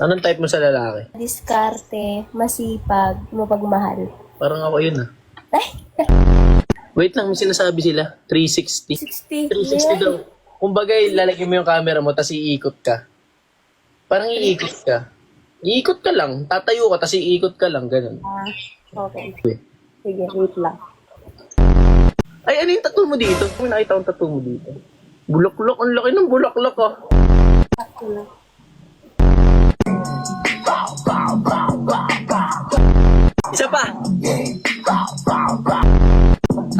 Anong type mo sa lalaki? Diskarte, masipag, mapagmahal. Parang ako yun ah. Ay, Wait lang, may sinasabi sila. 360. 60. 360 daw. Kumbaga, lalagyan mo yung camera mo, tapos iikot ka. Parang iikot ka. Iikot ka lang. Tatayo ka, tapos iikot ka lang. Ganun. Okay. Sige, wait lang. Ay, ano yung tattoo mo dito? May nakita akong tattoo mo dito. Bulaklak. Ang laki ng bulaklak ah. Sakto na. Isa pa.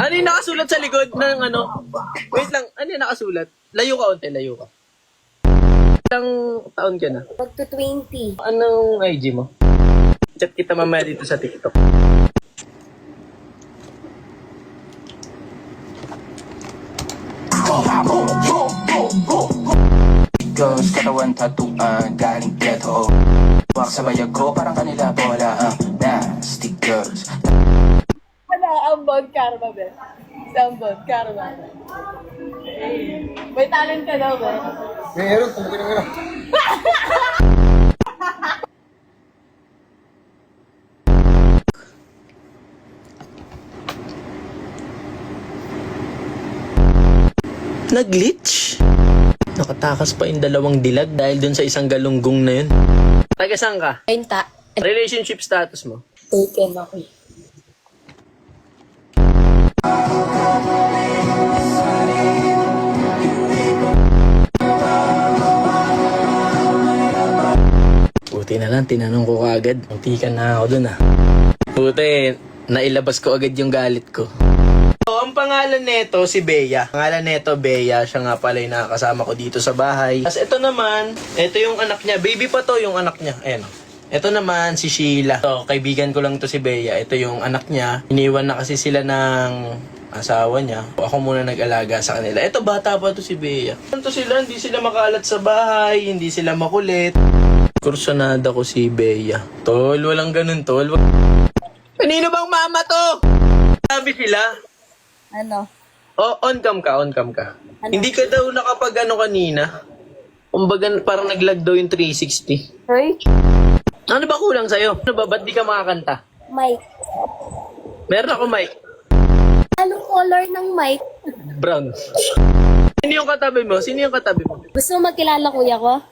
Ano yung nakasulat sa likod ng ano? Wait lang, ano yung nakasulat? Layo ka, onte, layo ka. Ilang taon ka na? Magto 20. Anong IG mo? Chat kita mamaya dito sa TikTok. Girls, katawan tattooan, galing ghetto. Wak sa bayag ko, parang kanila bola. Nasty girls. Wala, ambon karma, be. Ambon karma. May talent ka daw, be. Meron, tumukin na nga. Nag-glitch? Nakatakas pa yung dalawang dilag dahil dun sa isang galunggong na yun. Taga saan ka? Ainta. Relationship status mo? Taken ako. Buti na lang, tinanong ko kaagad. Muntikan na ako dun ah. Buti, nailabas ko agad yung galit ko. So, ang pangalan nito si Bea. Pangalan nito Bea, siya nga pala yung nakakasama ko dito sa bahay. Tapos ito naman, ito yung anak niya. Baby pa to yung anak niya. Ayan. Ito naman si Sheila. So, kaibigan ko lang to si Bea. Ito yung anak niya. Iniwan na kasi sila ng asawa niya. Ako muna nag-alaga sa kanila. Ito bata pa to si Bea. Ito sila, hindi sila makaalat sa bahay, hindi sila makulit. Kursunada ko si Bea. Tol, walang ganun tol. Kanino bang mama to? Sabi sila. Ano? Oh, on-cam ka. Ano? Hindi ka daw nakapag ano kanina. Kumbaga parang nag-lag daw yung 360. Hoy? Ano ba kulang sa'yo? Ano ba? Ba't di ka makakanta? Mike. Meron ako mic. Anong color ng Mike? Brown. Sino yung katabi mo? Gusto mo magkilala kuya ko?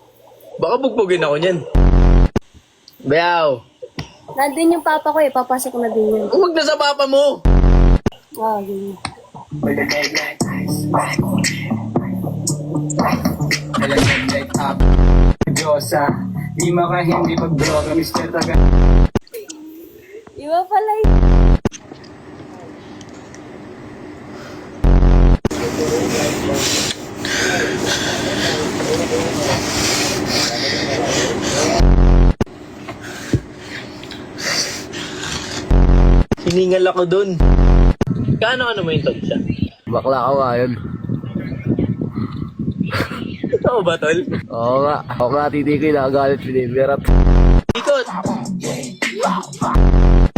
Baka bugbugin ako niyan. Beaw. Nandun yung papa ko eh. Papasok na din yun. Huwag na sa papa mo. Ah, yun. Like up. Diyosa. Di maka hindi pag-droga, Mr. Taga. Iba pala yun. Hiningal ako dun. Ano mo yung tol siya? Bakla ka nga yun. Totoo ba tol? Oo nga. Ako nga titikoy nakagalit si Liberat. Ikot.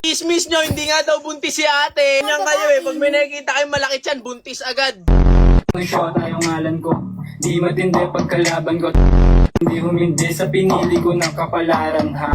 Dismiss nyo, hindi nga daw buntis si ate. Yan kayo eh. Pag may nakikita kayong malaki tiyan, buntis agad. Shota yung ngalan ko. Di matindi pagkalaban ko. Hindi humindi sa pinili ko ng kapalaran ha.